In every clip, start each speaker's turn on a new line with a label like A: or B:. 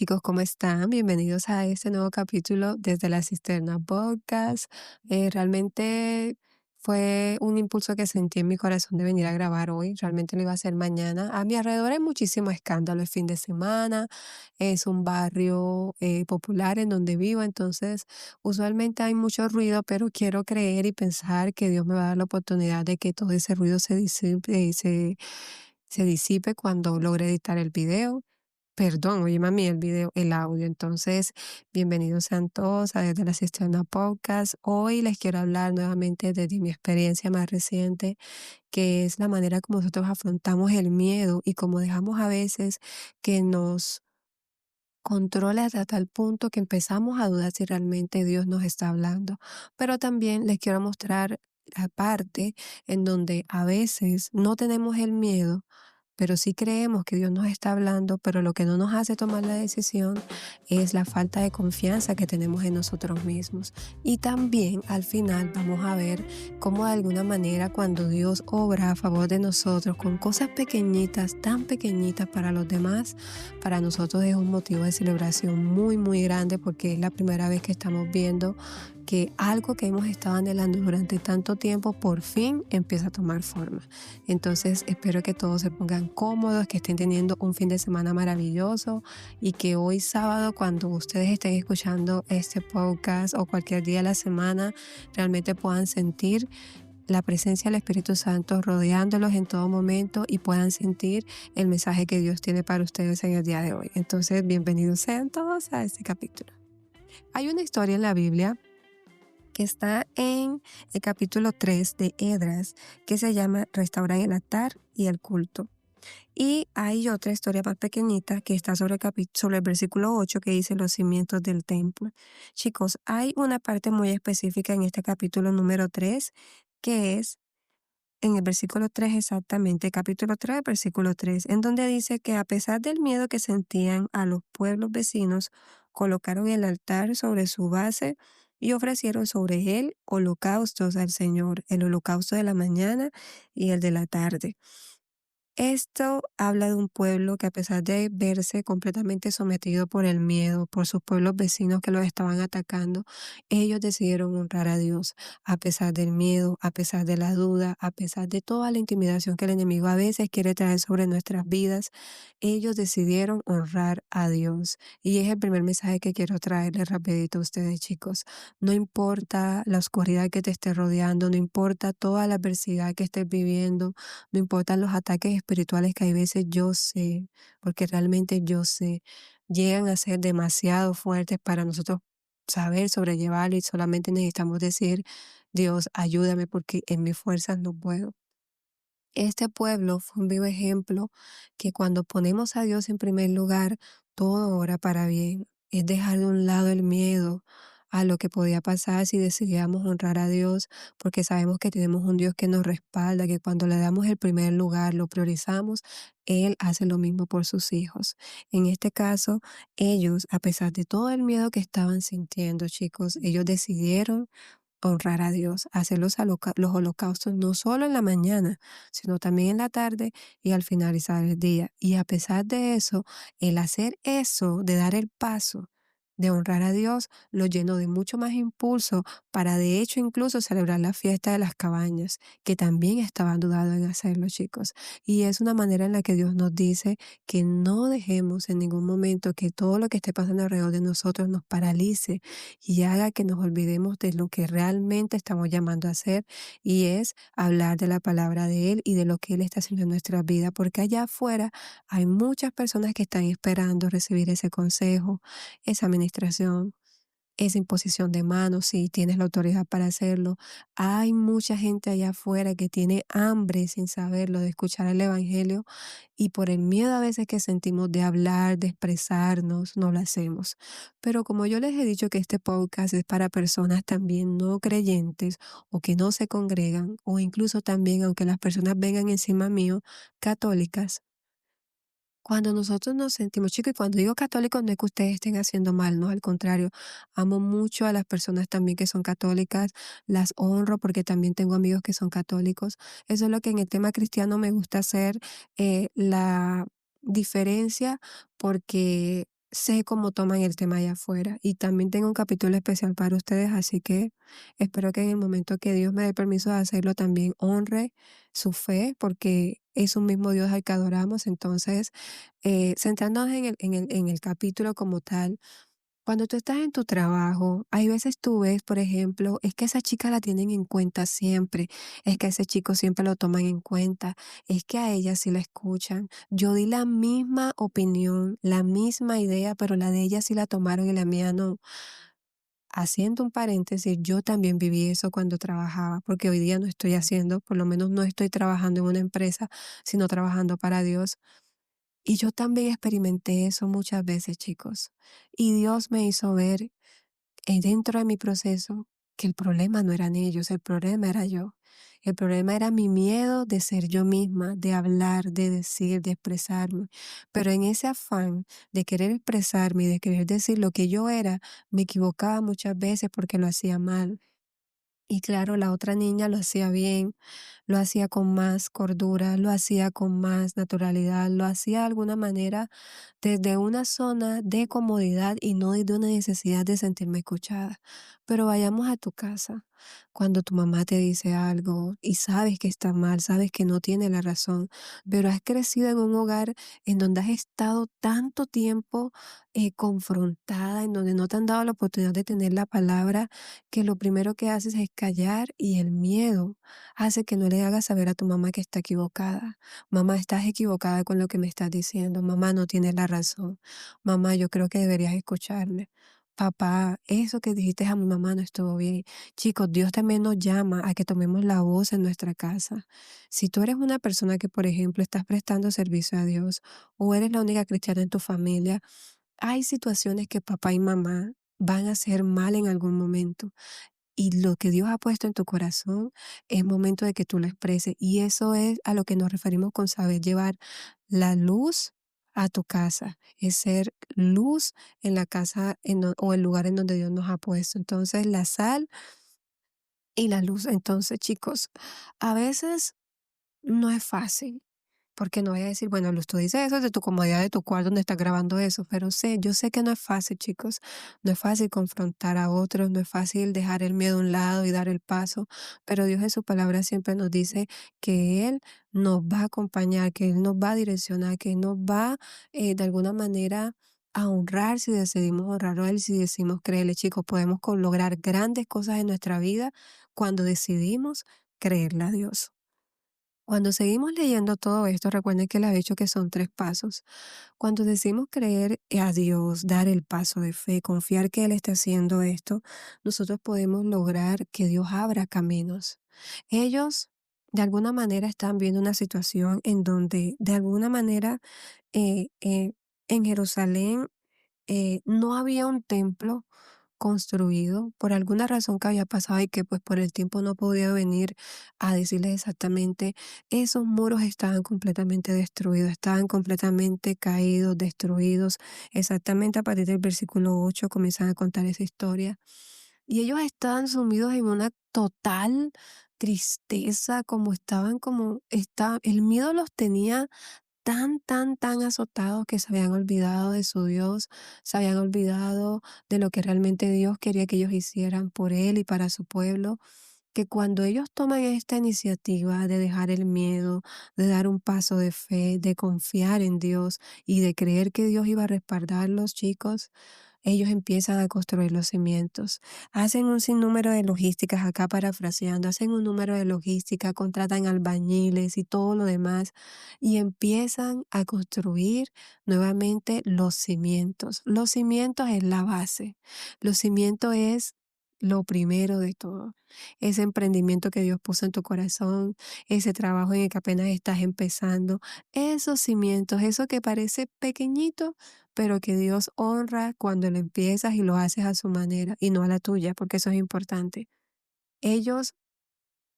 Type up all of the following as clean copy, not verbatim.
A: chicos, ¿cómo están? Bienvenidos a este nuevo capítulo desde la Cisterna Podcast. Realmente fue un impulso que sentí en mi corazón de venir a grabar hoy. Realmente lo iba a hacer mañana. A mi alrededor hay muchísimo escándalo el fin de semana. Es un barrio popular en donde vivo, entonces usualmente hay mucho ruido, pero quiero creer y pensar que Dios me va a dar la oportunidad de que todo ese ruido se disipe cuando logre editar el video. Perdón, oye mami, el audio. Entonces, bienvenidos sean todos a Desde la Cisterna Podcast. Hoy les quiero hablar nuevamente desde mi experiencia más reciente, que es la manera como nosotros afrontamos el miedo y cómo dejamos a veces que nos controla hasta tal punto que empezamos a dudar si realmente Dios nos está hablando. Pero también les quiero mostrar la parte en donde a veces no tenemos el miedo, pero sí creemos que Dios nos está hablando, pero lo que no nos hace tomar la decisión es la falta de confianza que tenemos en nosotros mismos. Y también al final vamos a ver cómo de alguna manera cuando Dios obra a favor de nosotros con cosas pequeñitas, tan pequeñitas para los demás, para nosotros es un motivo de celebración muy, muy grande porque es la primera vez que estamos viendo que algo que hemos estado anhelando durante tanto tiempo por fin empieza a tomar forma. Entonces espero que todos se pongan cómodos, que estén teniendo un fin de semana maravilloso y que hoy sábado, cuando ustedes estén escuchando este podcast o cualquier día de la semana, realmente puedan sentir la presencia del Espíritu Santo rodeándolos en todo momento y puedan sentir el mensaje que Dios tiene para ustedes en el día de hoy. Entonces, bienvenidos sean todos a este capítulo. Hay una historia en la Biblia que está en el capítulo 3 de Esdras, que se llama Restaurar el altar y el culto. Y hay otra historia más pequeñita que está sobre el versículo 8 que dice los cimientos del templo. Chicos, hay una parte muy específica en este capítulo número 3 que es en el versículo 3 exactamente, capítulo 3, versículo 3, en donde dice que a pesar del miedo que sentían a los pueblos vecinos, colocaron el altar sobre su base y ofrecieron sobre él holocaustos al Señor, el holocausto de la mañana y el de la tarde. Esto habla de un pueblo que a pesar de verse completamente sometido por el miedo, por sus pueblos vecinos que los estaban atacando, ellos decidieron honrar a Dios, a pesar del miedo, a pesar de la duda, a pesar de toda la intimidación que el enemigo a veces quiere traer sobre nuestras vidas. Ellos decidieron honrar a Dios. Y es el primer mensaje que quiero traerles rapidito a ustedes, chicos. No importa la oscuridad que te esté rodeando, no importa toda la adversidad que estés viviendo, no importan los ataques espirituales que hay veces yo sé, porque realmente yo sé, llegan a ser demasiado fuertes para nosotros saber sobrellevarlo y solamente necesitamos decir, Dios, ayúdame porque en mis fuerzas no puedo. Este pueblo fue un vivo ejemplo que cuando ponemos a Dios en primer lugar, todo obra para bien. Es dejar de un lado el miedo a lo que podía pasar si decidíamos honrar a Dios, porque sabemos que tenemos un Dios que nos respalda, que cuando le damos el primer lugar, lo priorizamos, Él hace lo mismo por sus hijos. En este caso, ellos, a pesar de todo el miedo que estaban sintiendo, chicos, ellos decidieron honrar a Dios, hacer los holocaustos no solo en la mañana, sino también en la tarde y al finalizar el día. Y a pesar de eso, el hacer eso, de dar el paso, de honrar a Dios, lo llenó de mucho más impulso para de hecho incluso celebrar la fiesta de las cabañas, que también estaban dudando en hacerlo, chicos. Y es una manera en la que Dios nos dice que no dejemos en ningún momento que todo lo que esté pasando alrededor de nosotros nos paralice y haga que nos olvidemos de lo que realmente estamos llamando a hacer, y es hablar de la palabra de Él y de lo que Él está haciendo en nuestra vida, porque allá afuera hay muchas personas que están esperando recibir ese consejo, esa administración, esa imposición de manos, si tienes la autoridad para hacerlo. Hay mucha gente allá afuera que tiene hambre sin saberlo, de escuchar el evangelio, y por el miedo a veces que sentimos de hablar, de expresarnos, no lo hacemos. Pero como yo les he dicho que este podcast es para personas también no creyentes o que no se congregan, o incluso también, aunque las personas vengan encima mío, católicas, cuando nosotros nos sentimos chicos, y cuando digo católicos no es que ustedes estén haciendo mal, no, al contrario, amo mucho a las personas también que son católicas, las honro porque también tengo amigos que son católicos. Eso es lo que en el tema cristiano me gusta hacer, la diferencia, porque sé cómo toman el tema allá afuera y también tengo un capítulo especial para ustedes, así que espero que en el momento que Dios me dé permiso de hacerlo también honre su fe, porque es un mismo Dios al que adoramos. Entonces, centrándonos en el capítulo como tal, cuando tú estás en tu trabajo, hay veces tú ves, por ejemplo, es que esa chica la tienen en cuenta siempre, es que a ese chico siempre lo toman en cuenta, es que a ella sí la escuchan. Yo di la misma opinión, la misma idea, pero la de ella sí la tomaron y la mía no. Haciendo un paréntesis, yo también viví eso cuando trabajaba, porque hoy día no estoy haciendo, por lo menos no estoy trabajando en una empresa, sino trabajando para Dios. Y yo también experimenté eso muchas veces, chicos. Y Dios me hizo ver dentro de mi proceso que el problema no eran ellos, el problema era yo. El problema era mi miedo de ser yo misma, de hablar, de decir, de expresarme. Pero en ese afán de querer expresarme y de querer decir lo que yo era, me equivocaba muchas veces porque lo hacía mal. Y claro, la otra niña lo hacía bien, lo hacía con más cordura, lo hacía con más naturalidad, lo hacía de alguna manera desde una zona de comodidad y no desde una necesidad de sentirme escuchada. Pero vayamos a tu casa. Cuando tu mamá te dice algo y sabes que está mal, sabes que no tiene la razón, pero has crecido en un hogar en donde has estado tanto tiempo confrontada, en donde no te han dado la oportunidad de tener la palabra, que lo primero que haces es callar y el miedo hace que no le hagas saber a tu mamá que está equivocada. Mamá, estás equivocada con lo que me estás diciendo. Mamá, no tienes la razón. Mamá, yo creo que deberías escucharme. Papá, eso que dijiste a mi mamá no estuvo bien. Chicos, Dios también nos llama a que tomemos la voz en nuestra casa. Si tú eres una persona que, por ejemplo, estás prestando servicio a Dios o eres la única cristiana en tu familia, hay situaciones que papá y mamá van a hacer mal en algún momento. Y lo que Dios ha puesto en tu corazón es momento de que tú lo expreses. Y eso es a lo que nos referimos con saber llevar la luz a tu casa, es ser luz en la casa o el lugar en donde Dios nos ha puesto. Entonces, la sal y la luz. Entonces, chicos, a veces no es fácil. Porque no voy a decir, bueno, Luz, tú dices eso de tu comodidad de tu cuarto donde estás grabando eso, pero yo sé que no es fácil, chicos. No es fácil confrontar a otros, no es fácil dejar el miedo a un lado y dar el paso, pero Dios en su palabra siempre nos dice que Él nos va a acompañar, que Él nos va a direccionar, que Él nos va de alguna manera a honrar si decidimos honrarlo a Él, si decidimos creerle, chicos. Podemos lograr grandes cosas en nuestra vida cuando decidimos creerle a Dios. Cuando seguimos leyendo todo esto, recuerden que les he dicho que son 3 pasos. Cuando decimos creer a Dios, dar el paso de fe, confiar que Él está haciendo esto, nosotros podemos lograr que Dios abra caminos. Ellos, de alguna manera, están viendo una situación en donde, de alguna manera, eh, eh, en Jerusalén no había un templo construido por alguna razón que había pasado y que pues por el tiempo no podía venir a decirles exactamente, esos muros estaban completamente destruidos, estaban completamente caídos, destruidos. Exactamente a partir del versículo 8 comienzan a contar esa historia. Y ellos estaban sumidos en una total tristeza, el miedo los tenía tan azotados que se habían olvidado de su Dios, se habían olvidado de lo que realmente Dios quería que ellos hicieran por Él y para su pueblo, que cuando ellos toman esta iniciativa de dejar el miedo, de dar un paso de fe, de confiar en Dios y de creer que Dios iba a respaldarlos, chicos, ellos empiezan a construir los cimientos. Hacen un sinnúmero de logísticas, acá parafraseando, hacen un número de logística, contratan albañiles y todo lo demás, y empiezan a construir nuevamente los cimientos. Los cimientos es la base. Los cimientos es lo primero de todo. Ese emprendimiento que Dios puso en tu corazón, ese trabajo en el que apenas estás empezando, esos cimientos, eso que parece pequeñito, pero que Dios honra cuando lo empiezas y lo haces a su manera y no a la tuya, porque eso es importante. Ellos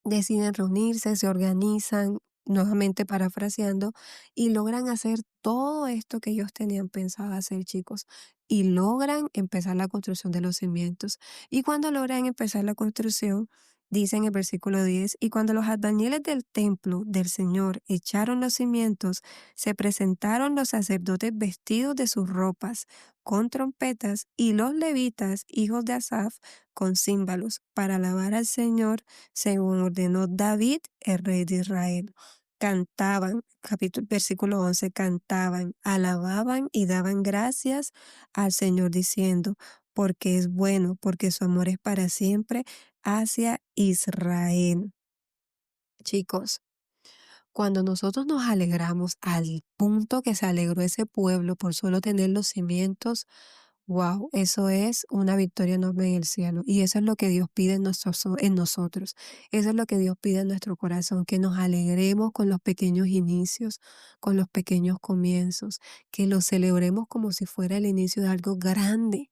A: deciden reunirse, se organizan, nuevamente parafraseando, y logran hacer todo esto que ellos tenían pensado hacer, chicos, y logran empezar la construcción de los cimientos. Y cuando logran empezar la construcción, Dice en el versículo 10, y cuando los albañiles del templo del Señor echaron los cimientos, se presentaron los sacerdotes vestidos de sus ropas, con trompetas, y los levitas, hijos de Asaf, con címbalos, para alabar al Señor, según ordenó David, el rey de Israel. Cantaban, versículo 11, cantaban, alababan y daban gracias al Señor diciendo, porque es bueno, porque su amor es para siempre hacia Israel. Chicos, cuando nosotros nos alegramos al punto que se alegró ese pueblo por solo tener los cimientos, wow, eso es una victoria enorme en el cielo. Y eso es lo que Dios pide en nosotros. Eso es lo que Dios pide en nuestro corazón, que nos alegremos con los pequeños inicios, con los pequeños comienzos, que los celebremos como si fuera el inicio de algo grande.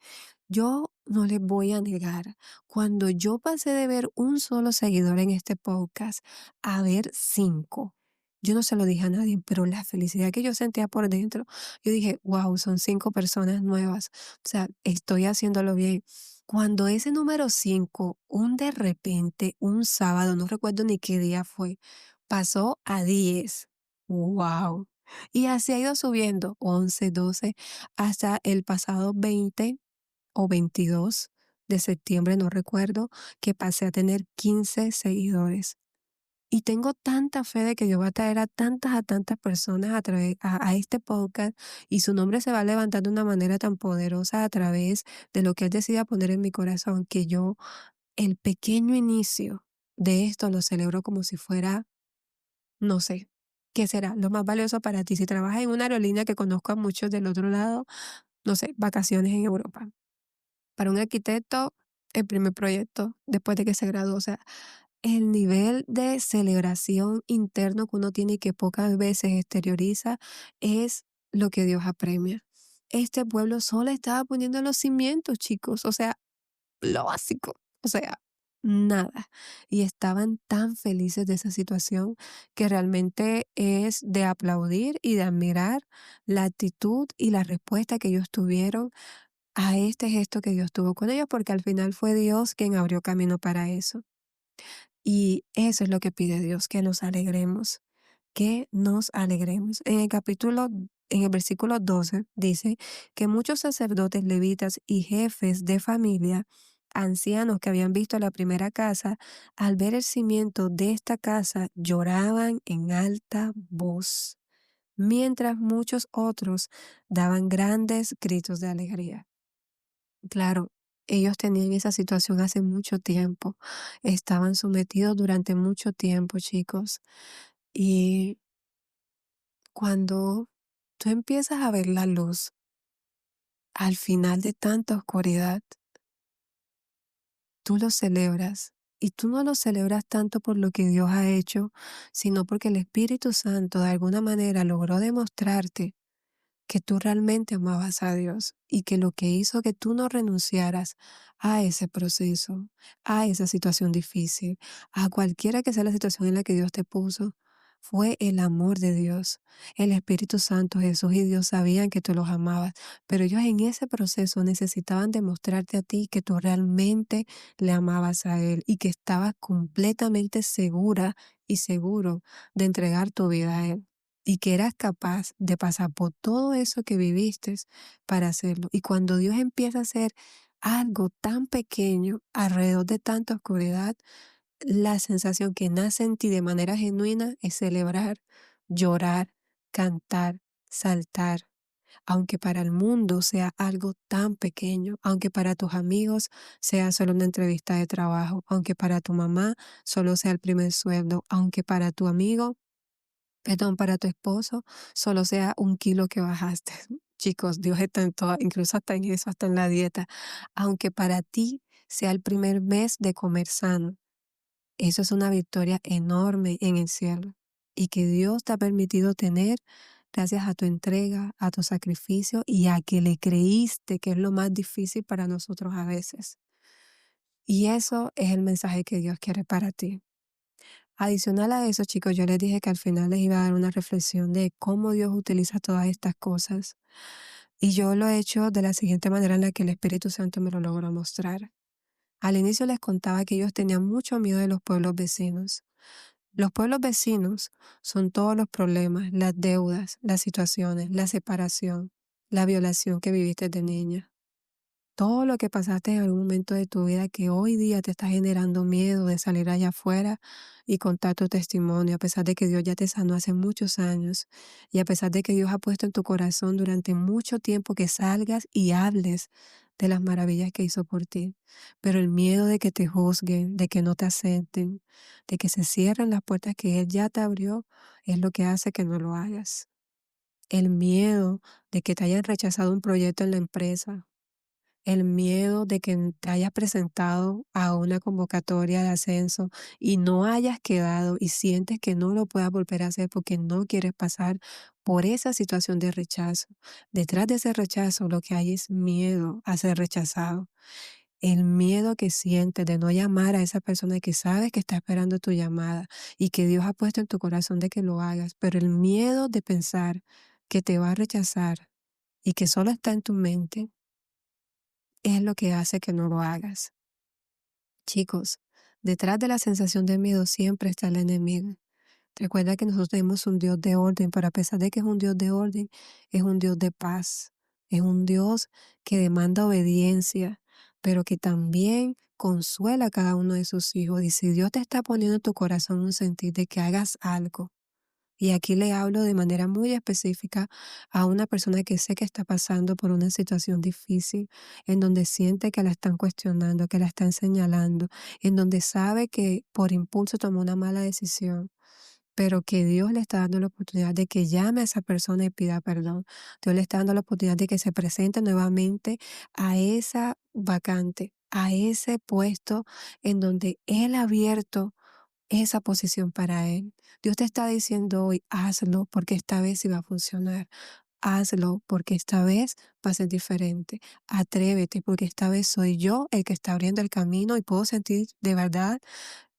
A: Yo no les voy a negar, cuando yo pasé de ver un solo seguidor en este podcast a ver 5, yo no se lo dije a nadie, pero la felicidad que yo sentía por dentro, yo dije, wow, son 5 personas nuevas. O sea, estoy haciéndolo bien. Cuando ese número 5, un de repente, un sábado, no recuerdo ni qué día fue, pasó a 10. Wow. Y así ha ido subiendo, 11, 12, hasta el pasado 20 o 22 de septiembre, no recuerdo, que pasé a tener 15 seguidores. Y tengo tanta fe de que yo voy a traer a tantas personas a este podcast, y su nombre se va a levantar de una manera tan poderosa a través de lo que Él decida poner en mi corazón, que yo el pequeño inicio de esto lo celebro como si fuera, no sé, ¿qué será? Lo más valioso para ti. Si trabajas en una aerolínea, que conozco a muchos del otro lado, no sé, vacaciones en Europa. Para un arquitecto, el primer proyecto después de que se graduó. O sea, el nivel de celebración interno que uno tiene y que pocas veces exterioriza es lo que Dios apremia. Este pueblo solo estaba poniendo los cimientos, chicos, o sea, lo básico, o sea, nada. Y estaban tan felices de esa situación que realmente es de aplaudir y de admirar la actitud y la respuesta que ellos tuvieron a este gesto que Dios tuvo con ellos, porque al final fue Dios quien abrió camino para eso. Y eso es lo que pide Dios, que nos alegremos, que nos alegremos. En el versículo 12 dice que muchos sacerdotes, levitas y jefes de familia, ancianos que habían visto la primera casa, al ver el cimiento de esta casa, lloraban en alta voz, mientras muchos otros daban grandes gritos de alegría. Claro, ellos tenían esa situación hace mucho tiempo, estaban sometidos durante mucho tiempo, chicos. Y cuando tú empiezas a ver la luz al final de tanta oscuridad, tú lo celebras. Y tú no lo celebras tanto por lo que Dios ha hecho, sino porque el Espíritu Santo de alguna manera logró demostrarte que tú realmente amabas a Dios, y que lo que hizo que tú no renunciaras a ese proceso, a esa situación difícil, a cualquiera que sea la situación en la que Dios te puso, fue el amor de Dios. El Espíritu Santo, Jesús y Dios sabían que tú los amabas, pero ellos en ese proceso necesitaban demostrarte a ti que tú realmente le amabas a Él y que estabas completamente segura y seguro de entregar tu vida a Él, y que eras capaz de pasar por todo eso que viviste para hacerlo. Y cuando Dios empieza a hacer algo tan pequeño alrededor de tanta oscuridad, la sensación que nace en ti de manera genuina es celebrar, llorar, cantar, saltar. Aunque para el mundo sea algo tan pequeño, aunque para tus amigos sea solo una entrevista de trabajo, aunque para tu mamá solo sea el primer sueldo, aunque para tu amigo, perdón, para tu esposo solo sea 1 kilo que bajaste. Chicos, Dios está en todo, incluso hasta en eso, hasta en la dieta. Aunque para ti sea el primer mes de comer sano, eso es una victoria enorme en el cielo. Y que Dios te ha permitido tener gracias a tu entrega, a tu sacrificio y a que le creíste, que es lo más difícil para nosotros a veces. Y eso es el mensaje que Dios quiere para ti. Adicional a eso, chicos, yo les dije que al final les iba a dar una reflexión de cómo Dios utiliza todas estas cosas. Y yo lo he hecho de la siguiente manera en la que el Espíritu Santo me lo logró mostrar. Al inicio les contaba que ellos tenían mucho miedo de los pueblos vecinos. Los pueblos vecinos son todos los problemas, las deudas, las situaciones, la separación, la violación que viviste de niña. Todo lo que pasaste en algún momento de tu vida que hoy día te está generando miedo de salir allá afuera y contar tu testimonio, a pesar de que Dios ya te sanó hace muchos años y a pesar de que Dios ha puesto en tu corazón durante mucho tiempo que salgas y hables de las maravillas que hizo por ti. Pero el miedo de que te juzguen, de que no te acepten, de que se cierren las puertas que Él ya te abrió, es lo que hace que no lo hagas. El miedo de que te hayan rechazado un proyecto en la empresa, el miedo de que te hayas presentado a una convocatoria de ascenso y no hayas quedado y sientes que no lo puedas volver a hacer porque no quieres pasar por esa situación de rechazo. Detrás de ese rechazo lo que hay es miedo a ser rechazado. El miedo que sientes de no llamar a esa persona que sabes que está esperando tu llamada y que Dios ha puesto en tu corazón de que lo hagas, pero el miedo de pensar que te va a rechazar y que solo está en tu mente es lo que hace que no lo hagas. Chicos, detrás de la sensación de miedo siempre está el enemigo. Recuerda que nosotros tenemos un Dios de orden, pero a pesar de que es un Dios de orden, es un Dios de paz. Es un Dios que demanda obediencia, pero que también consuela a cada uno de sus hijos. Y si Dios te está poniendo en tu corazón un sentir de que hagas algo, y aquí le hablo de manera muy específica a una persona que sé que está pasando por una situación difícil, en donde siente que la están cuestionando, que la están señalando, en donde sabe que por impulso tomó una mala decisión, pero que Dios le está dando la oportunidad de que llame a esa persona y pida perdón. Dios le está dando la oportunidad de que se presente nuevamente a esa vacante, a ese puesto en donde Él ha abierto esa posición para Él. Dios te está diciendo hoy, hazlo porque esta vez sí va a funcionar. Hazlo porque esta vez va a ser diferente. Atrévete porque esta vez soy yo el que está abriendo el camino y puedo sentir de verdad,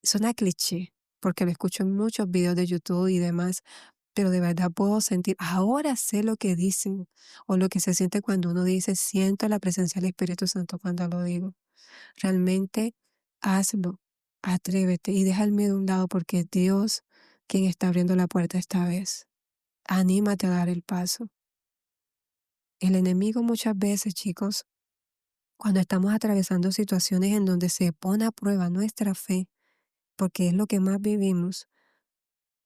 A: suena cliché, porque lo escucho en muchos videos de YouTube y demás, pero de verdad puedo sentir, ahora sé lo que dicen o lo que se siente cuando uno dice, siento la presencia del Espíritu Santo cuando lo digo. Realmente hazlo, atrévete y deja el miedo a un lado porque es Dios quien está abriendo la puerta esta vez. Anímate a dar el paso. El enemigo muchas veces, chicos, cuando estamos atravesando situaciones en donde se pone a prueba nuestra fe, porque es lo que más vivimos,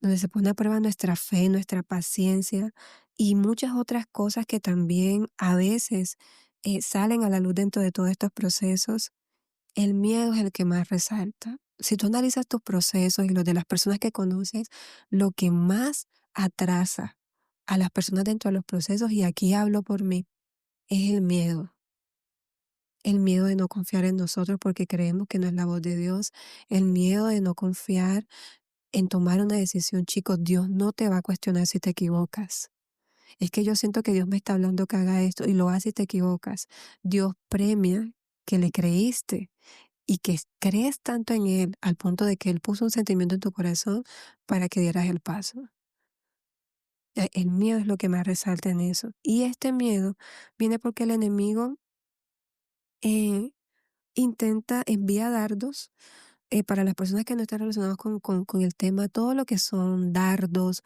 A: donde se pone a prueba nuestra fe, nuestra paciencia y muchas otras cosas que también a veces salen a la luz dentro de todos estos procesos. El miedo es el que más resalta. Si tú analizas tus procesos y los de las personas que conoces, lo que más atrasa a las personas dentro de los procesos, y aquí hablo por mí, es el miedo. El miedo de no confiar en nosotros porque creemos que no es la voz de Dios. El miedo de no confiar en tomar una decisión. Chicos, Dios no te va a cuestionar si te equivocas. Es que yo siento que Dios me está hablando que haga esto y lo hace y te equivocas. Dios premia que le creíste y que crees tanto en Él al punto de que Él puso un sentimiento en tu corazón para que dieras el paso. El miedo es lo que más resalta en eso. Y este miedo viene porque el enemigo eh, intenta, envía dardos para las personas que no están relacionadas con el tema, todo lo que son dardos,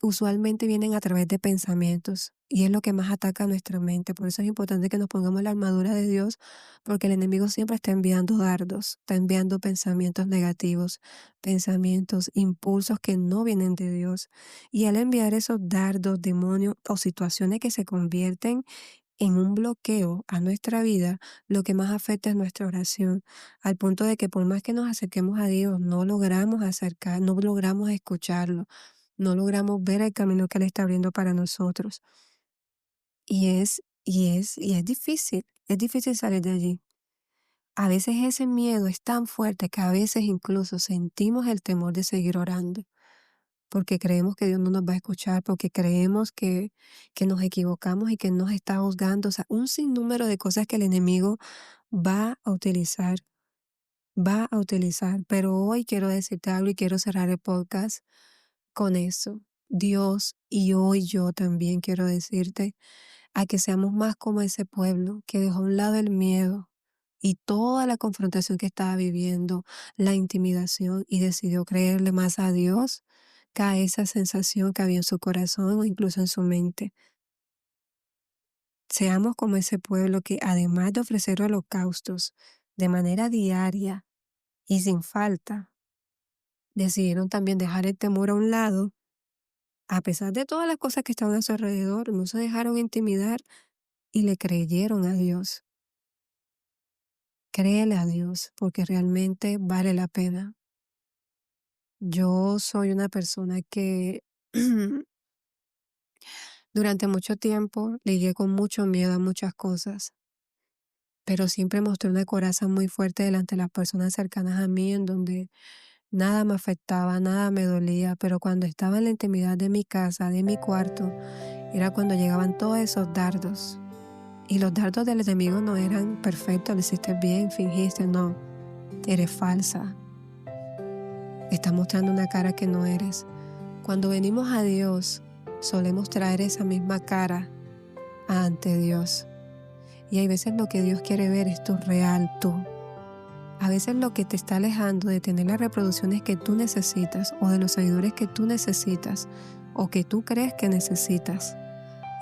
A: usualmente vienen a través de pensamientos y es lo que más ataca a nuestra mente. Por eso es importante que nos pongamos la armadura de Dios, porque el enemigo siempre está enviando dardos, está enviando pensamientos negativos, pensamientos, impulsos que no vienen de Dios. Y al enviar esos dardos, demonios o situaciones que se convierten en un bloqueo a nuestra vida, lo que más afecta es nuestra oración, al punto de que por más que nos acerquemos a Dios, no logramos acercar, no logramos escucharlo, no logramos ver el camino que Él está abriendo para nosotros. Y es difícil salir de allí. A veces ese miedo es tan fuerte que a veces incluso sentimos el temor de seguir orando, porque creemos que Dios no nos va a escuchar, porque creemos que nos equivocamos y que nos está juzgando. O sea, un sinnúmero de cosas que el enemigo va a utilizar, Pero hoy quiero decirte algo y quiero cerrar el podcast con eso. Dios y hoy yo también quiero decirte a que seamos más como ese pueblo que dejó a un lado el miedo y toda la confrontación que estaba viviendo, la intimidación, y decidió creerle más a Dios que a esa sensación que había en su corazón o incluso en su mente. Seamos como ese pueblo que, además de ofrecer holocaustos de manera diaria y sin falta, decidieron también dejar el temor a un lado. A pesar de todas las cosas que estaban a su alrededor, no se dejaron intimidar y le creyeron a Dios. Créele a Dios, porque realmente vale la pena. Yo soy una persona que durante mucho tiempo lidié con mucho miedo a muchas cosas, pero siempre mostré una coraza muy fuerte delante de las personas cercanas a mí, en donde nada me afectaba, nada me dolía, pero cuando estaba en la intimidad de mi casa, de mi cuarto, era cuando llegaban todos esos dardos. Y los dardos del enemigo no eran perfectos, lo hiciste bien, fingiste, no, eres falsa, estás mostrando una cara que no eres. Cuando venimos a Dios, solemos traer esa misma cara ante Dios. Y hay veces lo que Dios quiere ver es tu real tú. A veces lo que te está alejando de tener las reproducciones que tú necesitas o de los seguidores que tú necesitas o que tú crees que necesitas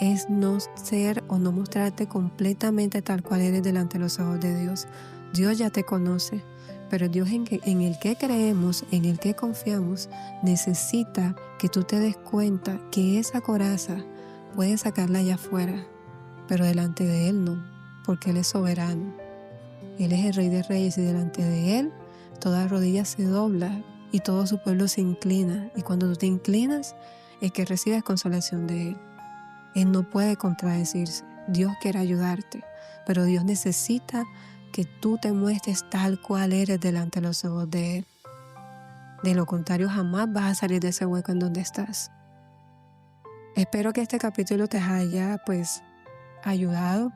A: es no ser o no mostrarte completamente tal cual eres delante de los ojos de Dios. Dios ya te conoce, pero el Dios en el que creemos, en el que confiamos, necesita que tú te des cuenta que esa coraza puedes sacarla allá afuera, pero delante de Él no, porque Él es soberano. Él es el Rey de Reyes y delante de Él toda rodilla se dobla y todo su pueblo se inclina. Y cuando tú te inclinas es que recibes consolación de Él. Él no puede contradecirse. Dios quiere ayudarte, pero Dios necesita que tú te muestres tal cual eres delante de los ojos de Él. De lo contrario, jamás vas a salir de ese hueco en donde estás. Espero que este capítulo te haya ayudado.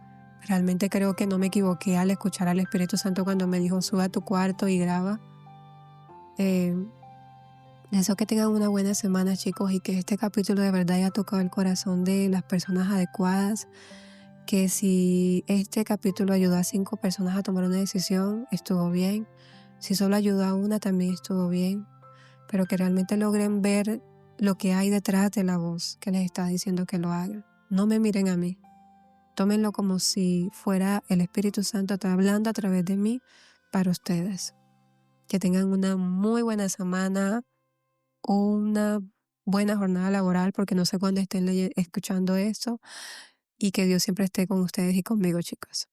A: Realmente creo que no me equivoqué al escuchar al Espíritu Santo cuando me dijo sube a tu cuarto y graba. Eh, Deseo que tengan una buena semana, chicos, y que este capítulo de verdad haya tocado el corazón de las personas adecuadas. Que si este capítulo ayudó a 5 personas a tomar una decisión, estuvo bien. Si solo ayudó a una, también estuvo bien. Pero que realmente logren ver lo que hay detrás de la voz que les está diciendo que lo hagan. No me miren a mí. Tómenlo como si fuera el Espíritu Santo hablando a través de mí para ustedes. Que tengan una muy buena semana, una buena jornada laboral, porque no sé cuándo estén escuchando esto, y que Dios siempre esté con ustedes y conmigo, chicos.